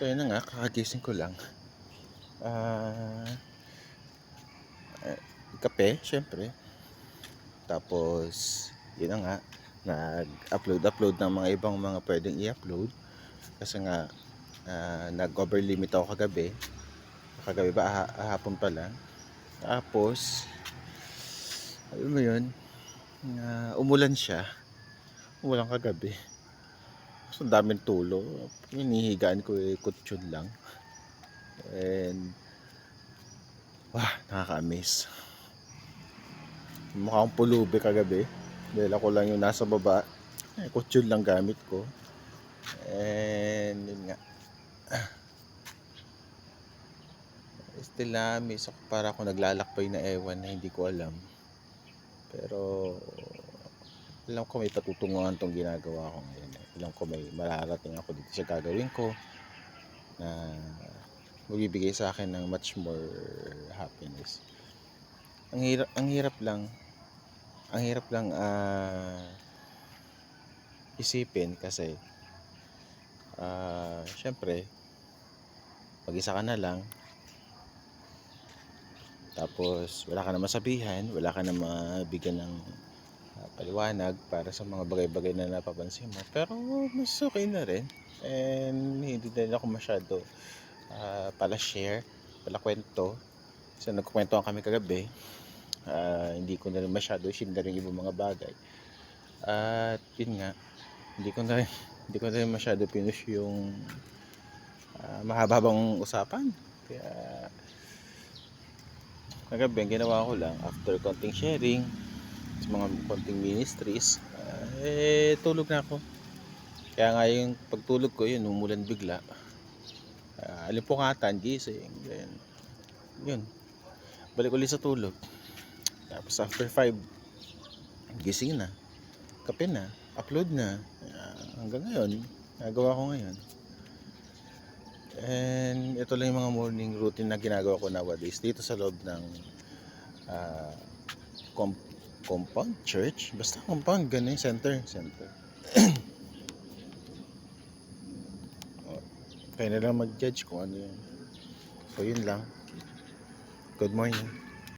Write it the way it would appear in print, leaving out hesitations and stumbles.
So yun na nga, kakagising ko lang. Ah, Kape, syempre. Tapos, yun na nga, nag-upload ng mga ibang mga pwedeng i-upload. Kasi nga, nag-over limit ako kagabi. Kagabi ba? Hapon pala. Tapos, alam mo yun, umulan siya. Umulan kagabi. So, daming tulo. Hinihigaan ko kutsyon lang. And, wah, nakaka-amaze. Mukha akong pulubi kagabi. Dahil ako lang yung nasa baba. Kutsyon lang gamit ko. And, yun nga. Still na-amaze ako. Para ako naglalakbay na ewan na hindi ko alam. Pero, alam ko may patutunguhan tong ginagawa ko ngayon. Alam ko may mararating ako dito sa gagawin ko na magbibigay sa akin ng much more happiness. Ang hirap lang isipin kasi syempre mag-isa ka na lang, tapos wala ka na masabihan, wala ka na mabigyan ng paliwanag para sa mga bagay-bagay na napapansin mo, pero mas okay na rin. And hindi din ako masyado pala share, pala kwento. So nagkukwentuhan kami kagabi. Hindi ko na rin masyado share yung ibang mga bagay. At yun nga, hindi ko na rin masyado pinush yung mahaba-habang usapan. Kaya kagabi ang ginawa ko lang, after konting sharing sa mga konting ministries, tulog na ako. Kaya nga yung pagtulog ko, yun, umulan bigla. Alimpungatan, gising, then yun, balik ulit sa tulog. Tapos after 5, gising na, kape na, upload na, hanggang ngayon nagawa ko ngayon. And ito lang yung mga morning routine na ginagawa ko nowadays dito sa loob ng compound church, basta compound, ganun, center. Kaya na lang mag-judge kung ano yun. So yun lang. Good morning.